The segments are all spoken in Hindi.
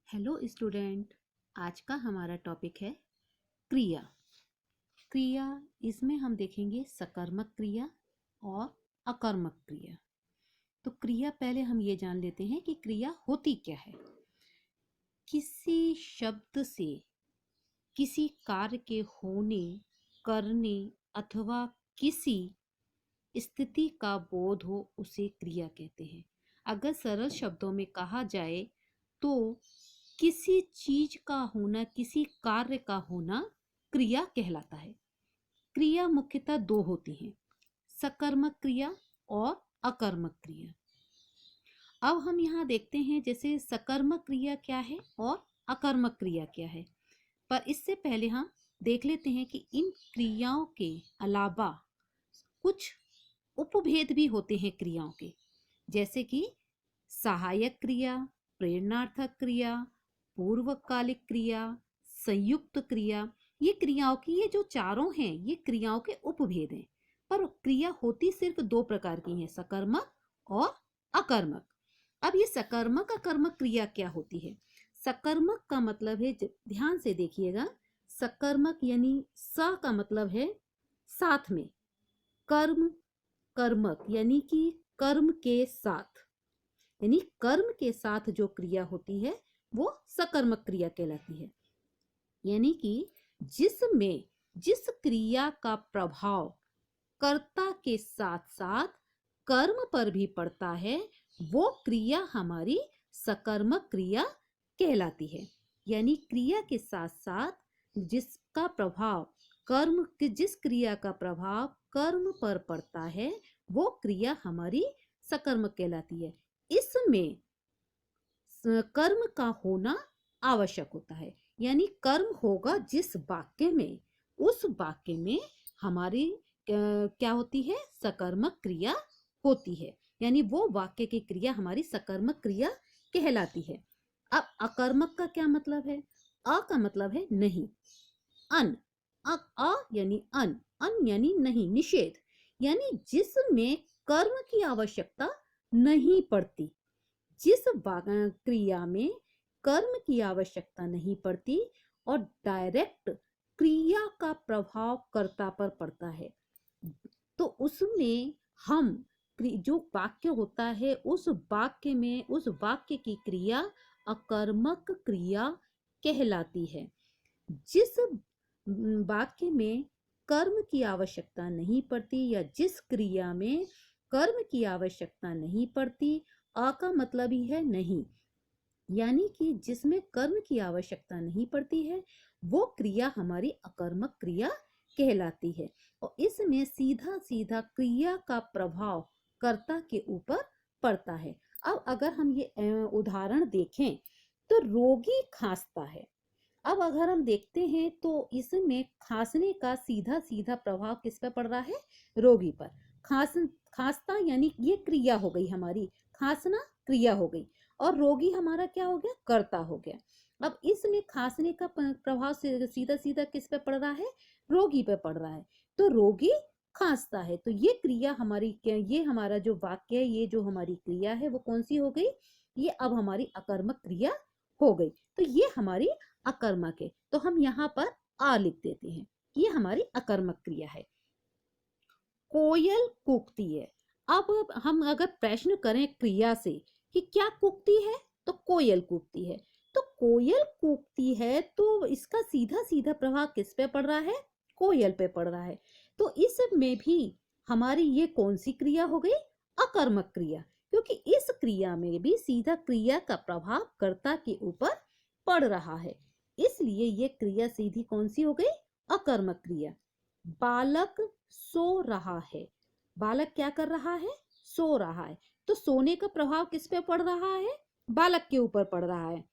Hello student. आज का हमारा टॉपिक है क्रिया। क्रिया इसमें हम देखेंगे सकर्मक क्रिया और अकर्मक क्रिया। तो क्रिया पहले हम ये जान लेते हैं कि क्रिया होती क्या है। किसी शब्द से किसी कार्य के होने, करने अथवा किसी स्थिति का बोध हो उसे क्रिया कहते हैं। अगर सरल शब्दों में कहा जाए तो किसी चीज का होना, किसी कार्य का होना क्रिया कहलाता है। क्रिया मुख्यतः दो होती हैं, सकर्मक क्रिया और अकर्मक क्रिया। अब हम यहाँ देखते हैं जैसे सकर्मक क्रिया क्या है और अकर्मक क्रिया क्या है। पर इससे पहले हम देख लेते हैं कि इन क्रियाओं के अलावा कुछ उपभेद भी होते हैं क्रियाओं के, जैसे कि सहायक क्रिया, प्रेरणार्थक क्रिया, पूर्वकालिक क्रिया, संयुक्त क्रिया। ये क्रियाओं की, ये जो चारों हैं, ये क्रियाओं के उपभेद हैं। पर क्रिया होती सिर्फ दो प्रकार की है, सकर्मक और अकर्मक। अब ये सकर्मक अकर्मक क्रिया क्या होती है। सकर्मक का मतलब है, ध्यान से देखिएगा, सकर्मक यानी स का मतलब है साथ में, कर्म कर्मक यानी कि कर्म के साथ, यानी कर्म के साथ जो क्रिया होती है वो सकर्मक क्रिया कहलाती है। यानी कि जिसमें जिस क्रिया का प्रभाव कर्ता के साथ साथ कर्म पर भी पड़ता है वो क्रिया हमारी सकर्मक क्रिया कहलाती है। यानी क्रिया के साथ साथ जिसका प्रभाव कर्म के, जिस क्रिया का प्रभाव कर्म पर पड़ता है वो क्रिया हमारी सकर्मक कहलाती है। इसमें कर्म का होना आवश्यक होता है। यानी कर्म होगा जिस वाक्य में, उस वाक्य में हमारी क्या होती है, सकर्मक क्रिया होती है। यानी वो वाक्य की क्रिया हमारी सकर्मक क्रिया कहलाती है। अब अकर्मक का क्या मतलब है। अ का मतलब है नहीं, अन, अ यानी अन यानी नहीं, निषेध। यानी जिसमें कर्म की आवश्यकता नहीं पड़ती, जिस क्रिया में कर्म की आवश्यकता नहीं पड़ती और डायरेक्ट क्रिया का प्रभाव कर्ता पर पड़ता है, तो उसमें हम जो वाक्य होता है उस वाक्य में, उस वाक्य की क्रिया अकर्मक क्रिया कहलाती है। जिस वाक्य में कर्म की आवश्यकता नहीं पड़ती या जिस क्रिया में कर्म की आवश्यकता नहीं पड़ती, अ का मतलब ही है नहीं, यानी कि जिसमें कर्म की आवश्यकता नहीं पड़ती है वो क्रिया हमारी अकर्मक क्रिया कहलाती है। और इसमें सीधा सीधा क्रिया का प्रभाव कर्ता के ऊपर पड़ता है। अब अगर हम ये उदाहरण देखें तो रोगी खांसता है। अब अगर हम देखते हैं तो इसमें खांसने का सीधा सीधा प्रभाव किस पर पड़ रहा है, रोगी पर। खांसता यानी ये क्रिया हो गई हमारी, खांसना क्रिया हो गई और रोगी हमारा क्या हो गया, कर्ता हो गया। अब इसमें खांसने का प्रभाव सीधा सीधा किस पे पड़ रहा है, रोगी पे पड़ रहा है। तो रोगी खांसता है, तो ये क्रिया हमारी, ये हमारा जो वाक्य है, ये जो हमारी क्रिया है वो कौन सी हो गई, ये अब हमारी अकर्मक क्रिया हो गई। तो ये हमारी अकर्मक है, तो हम यहाँ पर आ लिख देते हैं, ये हमारी अकर्मक क्रिया है। कोयल कूकती है। अब हम अगर प्रश्न करें क्रिया से कि क्या कूकती है, तो कोयल कूकती है। तो कोयल कूकती है तो इसका सीधा सीधा प्रभाव किस पे पड़ रहा है, कोयल पे पड़ रहा है। तो इसमें भी हमारी ये कौन सी क्रिया हो गई, अकर्मक क्रिया, क्योंकि इस क्रिया में भी सीधा क्रिया का प्रभाव कर्ता के ऊपर पड़ रहा है, इसलिए ये क्रिया सीधी कौन सी हो गई, अकर्मक क्रिया। बालक सो रहा है। बालक क्या कर रहा है, सो रहा है। तो सोने का प्रभाव किस पे पड़ रहा है, बालक के ऊपर पड़ रहा है।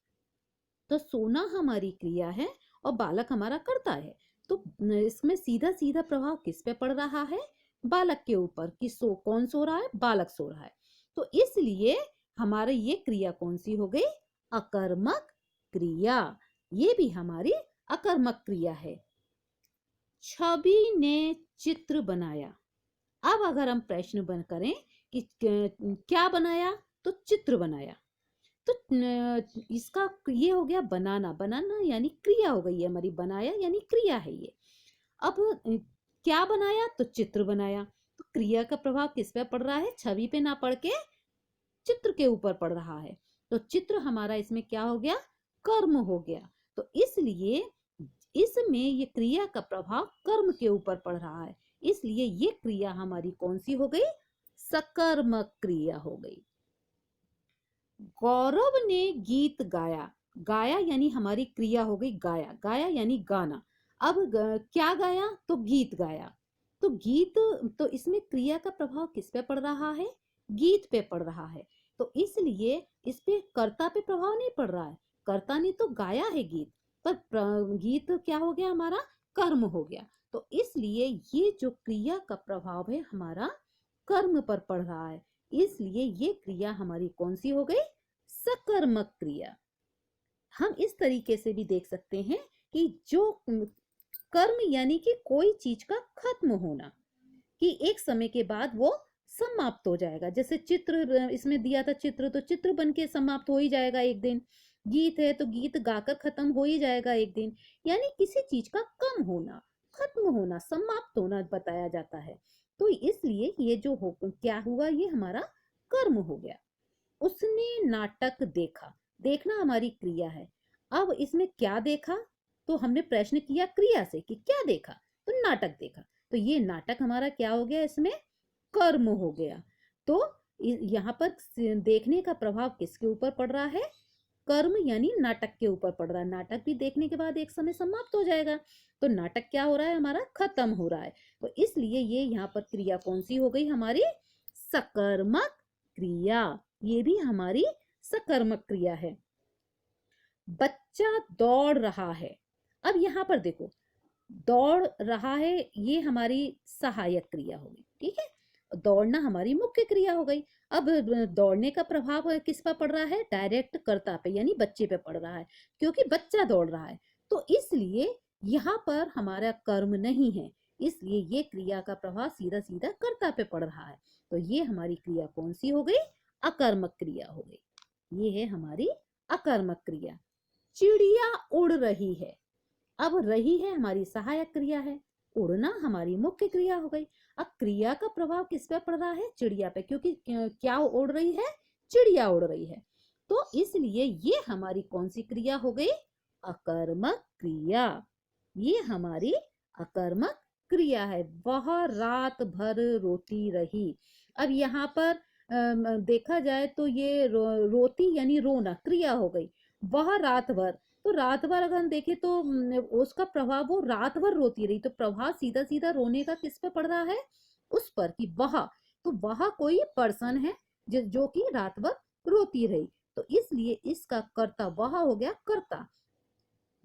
तो सोना हमारी क्रिया है और बालक हमारा कर्ता है। तो इसमें सीधा सीधा प्रभाव किस पे पड़ रहा है, बालक के ऊपर, कि कौन सो रहा है, बालक सो रहा है। तो इसलिए हमारे ये क्रिया कौन सी हो गई, अकर्मक क्रिया। ये भी हमारी अकर्मक क्रिया है। छवि ने चित्र बनाया। अब अगर हम प्रश्न बन करें कि क्या बनाया, तो चित्र बनाया। तो इसका ये हो गया बनाना, बनाना यानी क्रिया हो गई है हमारी, बनाया यानी क्रिया है ये। अब क्या बनाया, तो चित्र बनाया। तो क्रिया का प्रभाव किस पे पड़ रहा है, छवि पे ना पड़ के चित्र के ऊपर पड़ रहा है। तो चित्र हमारा इसमें क्या हो गया, कर्म हो गया। तो इसलिए इसमें ये क्रिया का प्रभाव कर्म के ऊपर पड़ रहा है, इसलिए ये क्रिया हमारी कौन सी हो गई, सकर्मक क्रिया हो गई। गौरव ने गीत गाया, गाया यानी हमारी क्रिया हो गई गाया, गाया यानी गाना। अब क्या गाया, तो गीत गाया। तो गीत, तो इसमें क्रिया का प्रभाव किस पे पड़ रहा है, गीत पे पड़ रहा है। तो इसलिए इस पे कर्ता पे प्रभाव नहीं पड़ रहा है, कर्ता ने तो गाया है गीत, पर गीत क्या हो गया हमारा, कर्म हो गया। तो इसलिए ये जो क्रिया का प्रभाव है हमारा कर्म पर पड़ रहा है, इसलिए ये क्रिया हमारी कौन सी हो गई, सकर्मक क्रिया। हम इस तरीके से भी देख सकते हैं कि जो कर्म यानी कि कोई चीज का खत्म होना, कि एक समय के बाद वो समाप्त हो जाएगा। जैसे चित्र इसमें दिया था, चित्र तो चित्र बन के समाप्त हो ही जाएगा एक दिन। गीत है तो गीत गाकर खत्म हो ही जाएगा एक दिन। यानी किसी चीज का कम होना, खत्म होना, समाप्त होना बताया जाता है। तो इसलिए ये जो हो क्या हुआ, ये हमारा कर्म हो गया। उसने नाटक देखा, देखना हमारी क्रिया है। अब इसमें क्या देखा, तो हमने प्रश्न किया क्रिया से कि क्या देखा, तो नाटक देखा। तो ये नाटक हमारा क्या हो गया, इसमें कर्म हो गया। तो यहाँ पर देखने का प्रभाव किसके ऊपर पड़ रहा है, कर्म यानी नाटक के ऊपर पड़ रहा है। नाटक भी देखने के बाद एक समय समाप्त हो जाएगा, तो नाटक क्या हो रहा है हमारा, खत्म हो रहा है। तो इसलिए ये यहाँ पर क्रिया कौन सी हो गई हमारी, सकर्मक क्रिया। ये भी हमारी सकर्मक क्रिया है। बच्चा दौड़ रहा है, अब यहाँ पर देखो दौड़ रहा है, ये हमारी सहायक क्रिया हो गई, ठीक है। दौड़ना हमारी मुख्य क्रिया हो गई। अब दौड़ने का प्रभाव किस पर पड़ रहा है, डायरेक्ट कर्ता पे यानी बच्चे पे पड़ रहा है, क्योंकि बच्चा दौड़ रहा है। तो इसलिए यहाँ पर हमारा कर्म नहीं है, इसलिए ये क्रिया का प्रभाव सीधा सीधा कर्ता पे पड़ रहा है। तो ये हमारी क्रिया कौन सी हो गई, अकर्मक क्रिया हो गई। ये है हमारी अकर्मक क्रिया। चिड़िया उड़ रही है, अब रही है हमारी सहायक क्रिया है, उड़ना हमारी मुख्य क्रिया हो गई। अब क्रिया का प्रभाव किस पे पड़ रहा है, चिड़िया पे, क्योंकि क्या उड़ रही है, चिड़िया उड़ रही है। तो इसलिए ये हमारी कौन सी क्रिया हो गई, अकर्मक क्रिया। ये हमारी अकर्मक क्रिया है। वह रात भर रोती रही। अब यहाँ पर देखा जाए तो ये रोती यानी रोना क्रिया हो गई। वह रात भर, तो रात भर अगर हम देखें तो उसका प्रभाव, वो रात भर रोती रही, तो प्रभाव सीधा सीधा रोने का किस पे पड़ रहा है, उस पर, कि वह, तो वह कोई पर्सन है जो कि रात भर रोती रही। तो इसलिए इसका कर्ता वह हो गया कर्ता,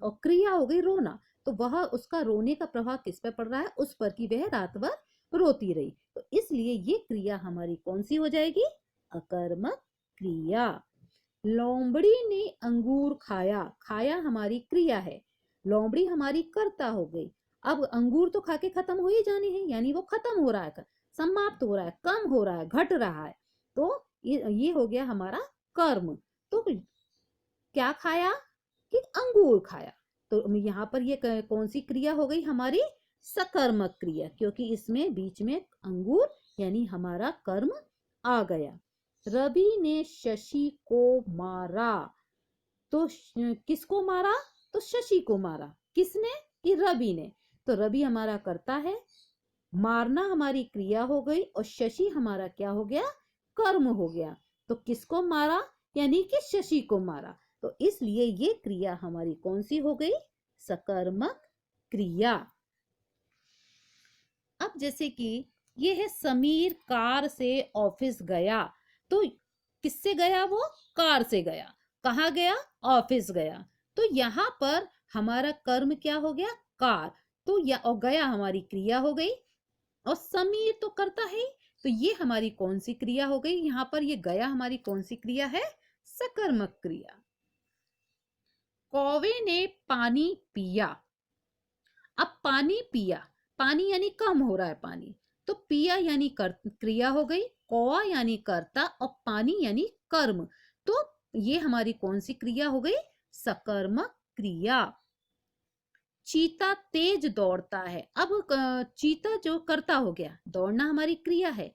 और क्रिया हो गई रोना। तो वह, उसका रोने का प्रभाव किस पे पड़ रहा है, उस पर, कि वह रात भर रोती रही। तो इसलिए ये क्रिया हमारी कौन सी हो जाएगी, अकर्मक क्रिया। लोमड़ी ने अंगूर खाया, खाया हमारी क्रिया है, लोमड़ी हमारी कर्ता हो गई। अब अंगूर तो खा के खत्म हो ही जाने हैं, यानी वो खत्म हो रहा है, समाप्त हो रहा है, कम हो रहा है, घट रहा है। तो ये हो गया हमारा कर्म। तो क्या खाया, कि अंगूर खाया। तो यहाँ पर ये कौन सी क्रिया हो गई हमारी, सकर्मक क्रिया, क्योंकि इसमें बीच में अंगूर यानी हमारा कर्म आ गया। रवि ने शशि को मारा, तो किसको मारा, तो शशि को मारा। किसने, कि रवि ने। तो रवि हमारा कर्ता है, मारना हमारी क्रिया हो गई, और शशि हमारा क्या हो गया, कर्म हो गया। तो किसको मारा, यानी कि शशि को मारा। तो इसलिए ये क्रिया हमारी कौन सी हो गई, सकर्मक क्रिया। अब जैसे कि ये है, समीर कार से ऑफिस गया। तो किससे गया, वो कार से गया। कहाँ गया, ऑफिस गया। तो यहाँ पर हमारा कर्म क्या हो गया, कार। तो और गया हमारी क्रिया हो गई, और समीर तो करता है। तो ये हमारी कौन सी क्रिया हो गई, यहाँ पर ये गया हमारी कौन सी क्रिया है, सकर्मक क्रिया। कौवे ने पानी पिया, अब पानी पिया, पानी यानी कम हो रहा है पानी, तो पिया यानी क्रिया हो गई, कौवा यानी कर्ता, और पानी यानी कर्म। तो ये हमारी कौन सी क्रिया हो गई? सकर्मक क्रिया। चीता तेज दौड़ता है। अब चीता जो कर्ता हो गया, दौड़ना हमारी क्रिया है।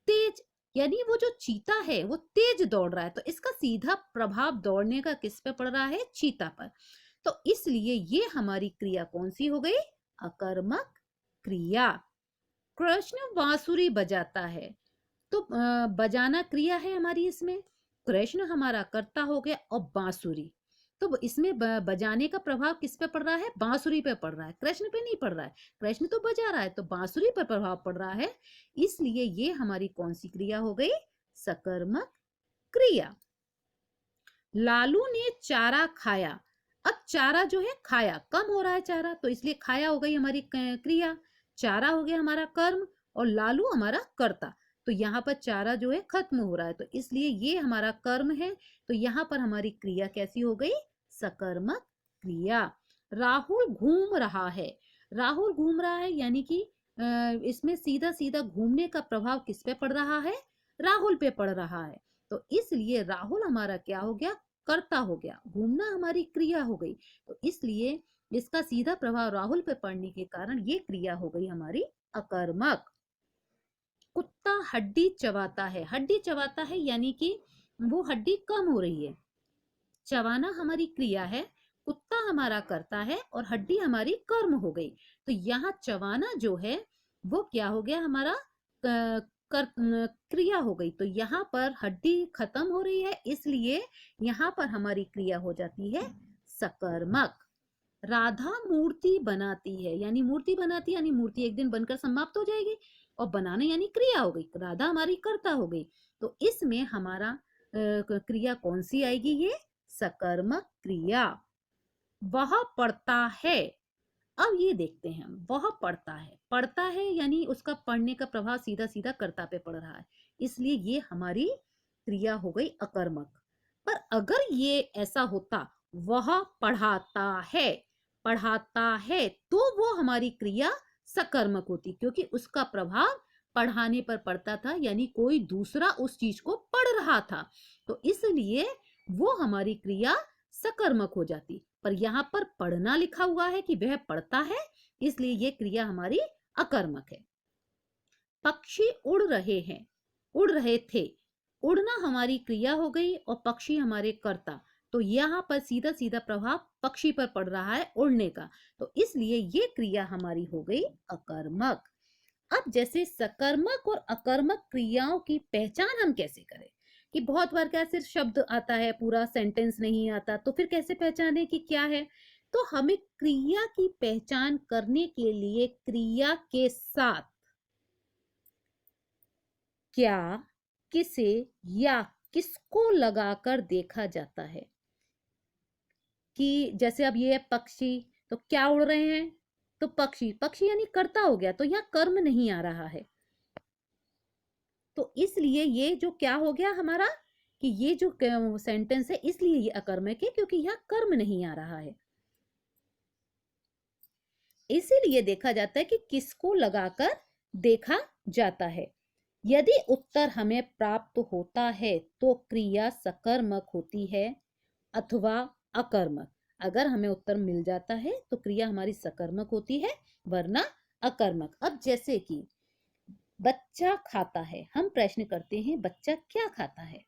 तेज यानी वो जो चीता है वो तेज दौड़ रहा है, तो इसका सीधा प्रभाव दौड़ने का किस पे पड़ रहा है? चीता पर। तो इसलिए ये हमारी क्रिया कौन सी हो गई? अकर्मक क्रिया। कृष्ण बांसुरी बजाता है, तो बजाना क्रिया है हमारी इसमें। कृष्ण हमारा कर्ता हो गया और बांसुरी, तो इसमें बजाने का प्रभाव किस पे पड़ रहा है? बांसुरी पे पड़ रहा है, कृष्ण पे नहीं पड़ रहा है। कृष्ण तो बजा रहा है, तो बांसुरी पर प्रभाव पड़ रहा है। इसलिए ये हमारी कौन सी क्रिया हो गई? सकर्मक क्रिया। लालू ने चारा खाया। अब चारा जो है खाया, कम हो रहा है चारा, तो इसलिए खाया हो गई हमारी क्रिया। चारा हो गया हमारा कर्म और लालू हमारा कर्ता, तो यहाँ पर चारा जो है खत्म हो रहा है, तो इसलिए ये हमारा कर्म है। तो यहाँ पर हमारी क्रिया कैसी हो गई? सकर्मक क्रिया। राहुल घूम रहा है। राहुल घूम रहा है यानी कि इसमें सीधा सीधा घूमने का प्रभाव किस पे पड़ रहा है? राहुल पे पड़ रहा है, तो इसलिए राहुल हमारा क्या हो गया? कर्ता हो गया। घूमना हमारी क्रिया हो गई, तो इसलिए इसका सीधा प्रभाव राहुल पे पड़ने के कारण ये क्रिया हो गई हमारी अकर्मक। कुत्ता हड्डी चबाता है। हड्डी चबाता है यानी कि वो हड्डी कम हो रही है। चबाना हमारी क्रिया है, कुत्ता हमारा कर्ता है और हड्डी हमारी कर्म हो गई। तो यहाँ चबाना जो है वो क्या हो गया? हमारा क्रिया हो गई। तो यहाँ पर हड्डी खत्म हो रही है, इसलिए यहाँ पर हमारी क्रिया हो जाती है सकर्मक। राधा मूर्ति बनाती है, यानी मूर्ति बनाती है यानी मूर्ति एक दिन बनकर समाप्त हो जाएगी, और बनाना यानी क्रिया हो गई, राधा हमारी कर्ता हो गई। तो इसमें हमारा क्रिया कौन सी आएगी? ये सकर्मक क्रिया। वह पढ़ता है। अब ये देखते हैं हम, वह पढ़ता है। पढ़ता है यानी उसका पढ़ने का प्रभाव सीधा सीधा कर्ता पे पड़ रहा है, इसलिए ये हमारी क्रिया हो गई अकर्मक। पर अगर ये ऐसा होता, वह पढ़ाता है, पढ़ाता है, तो वो हमारी क्रिया सकर्मक होती, क्योंकि उसका प्रभाव पढ़ाने पर पड़ता था, यानी कोई दूसरा उस चीज को पढ़ रहा था, तो इसलिए वो हमारी क्रिया सकर्मक हो जाती। पर यहाँ पर पढ़ना लिखा हुआ है कि वह पढ़ता है, इसलिए ये क्रिया हमारी अकर्मक है। पक्षी उड़ रहे हैं, उड़ रहे थे। उड़ना हमारी क्रिया हो गई और पक्षी हमारे कर्ता, तो यहाँ पर सीधा सीधा प्रभाव पक्षी पर पड़ रहा है उड़ने का, तो इसलिए ये क्रिया हमारी हो गई अकर्मक। अब जैसे सकर्मक और अकर्मक क्रियाओं की पहचान हम कैसे करें? कि बहुत बार क्या सिर्फ शब्द आता है, पूरा सेंटेंस नहीं आता, तो फिर कैसे पहचाने कि क्या है? तो हमें क्रिया की पहचान करने के लिए क्रिया के साथ क्या, किसे या किसको लगाकर देखा जाता है। कि जैसे अब ये है पक्षी, तो क्या उड़ रहे हैं? तो पक्षी, पक्षी यानी कर्ता हो गया, तो यहाँ कर्म नहीं आ रहा है, तो इसलिए ये जो क्या हो गया हमारा, कि ये जो सेंटेंस है इसलिए ये अकर्मक है, क्योंकि यहाँ कर्म नहीं आ रहा है। इसीलिए देखा जाता है कि किसको लगाकर देखा जाता है। यदि उत्तर हमें प्राप्त होता है तो क्रिया सकर्मक होती है अथवा अकर्मक। अगर हमें उत्तर मिल जाता है तो क्रिया हमारी सकर्मक होती है, वरना अकर्मक। अब जैसे कि बच्चा खाता है, हम प्रश्न करते हैं बच्चा क्या खाता है,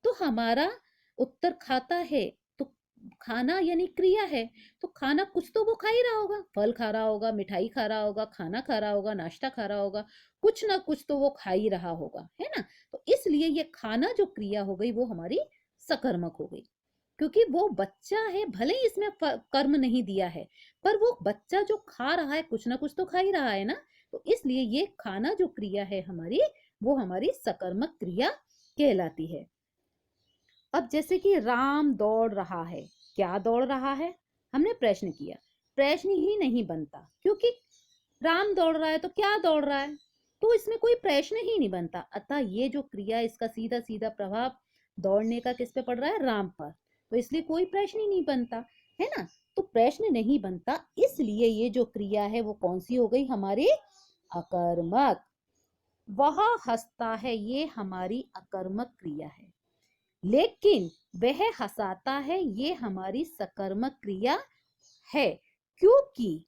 तो हमारा उत्तर खाता है, तो खाना यानी क्रिया है, तो खाना कुछ तो वो खा ही रहा होगा, फल खा रहा होगा, मिठाई खा रहा होगा, खाना खा रहा होगा, नाश्ता खा रहा होगा, कुछ ना कुछ तो वो खा ही रहा होगा, है ना। तो इसलिए ये खाना जो क्रिया हो गई वो हमारी सकर्मक हो गई, क्योंकि वो बच्चा है, भले ही इसमें कर्म नहीं दिया है, पर वो बच्चा जो खा रहा है कुछ ना कुछ तो खा ही रहा है ना, तो इसलिए ये खाना जो क्रिया है हमारी, वो हमारी सकर्मक क्रिया कहलाती है। अब जैसे कि राम दौड़ रहा है, क्या दौड़ रहा है? हमने प्रश्न किया, प्रश्न ही नहीं बनता, क्योंकि राम दौड़ रहा है तो क्या दौड़ रहा है, तो इसमें कोई प्रश्न ही नहीं बनता। अतः ये जो क्रिया, इसका सीधा सीधा प्रभाव दौड़ने का किस पे पड़ रहा है? राम पर, तो इसलिए कोई प्रश्न ही नहीं बनता, है ना। तो प्रश्न नहीं बनता, इसलिए ये जो क्रिया है वो कौन सी हो गई हमारी? अकर्मक। वह हंसता है, ये हमारी अकर्मक क्रिया है। लेकिन वह हंसाता है, ये हमारी सकर्मक क्रिया है, क्योंकि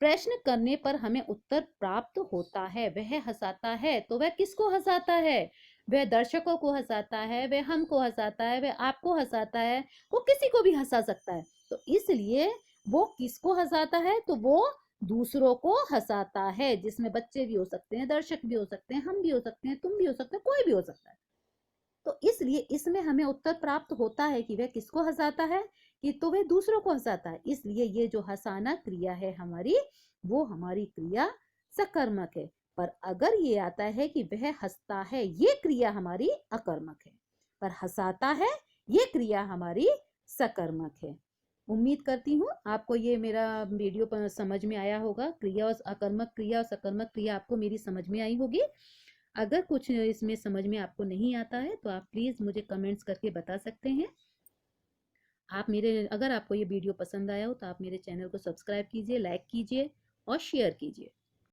प्रश्न करने पर हमें उत्तर प्राप्त होता है। वह हंसाता है तो वह किसको हंसाता है? वह दर्शकों को हंसाता है, वह हमको हंसाता है, वह आपको हंसाता है, वो किसी को भी हंसा सकता है। तो इसलिए वो किसको हंसाता है? तो वो दूसरों को हंसाता है, जिसमें बच्चे भी हो सकते हैं, दर्शक भी हो सकते हैं, हम भी हो सकते हैं, तुम भी हो सकते हो, कोई भी हो सकता है। तो इसलिए इसमें हमें उत्तर प्राप्त होता है कि वह किसको हंसाता है, कि तो वह दूसरों को हंसाता है। इसलिए ये जो हंसाना क्रिया है हमारी, वो हमारी क्रिया सकर्मक है। पर अगर ये आता है कि वह हंसता है, ये क्रिया हमारी अकर्मक है, पर हंसाता है ये क्रिया हमारी सकर्मक है। उम्मीद करती हूँ आपको ये मेरा वीडियो पर समझ में आया होगा। क्रिया और अकर्मक क्रिया और सकर्मक क्रिया आपको मेरी समझ में आई होगी। अगर कुछ इसमें समझ में आपको नहीं आता है तो आप प्लीज़ मुझे कमेंट्स करके बता सकते हैं। अगर आपको ये वीडियो पसंद आया हो तो आप मेरे चैनल को सब्सक्राइब कीजिए, लाइक कीजिए और शेयर कीजिए।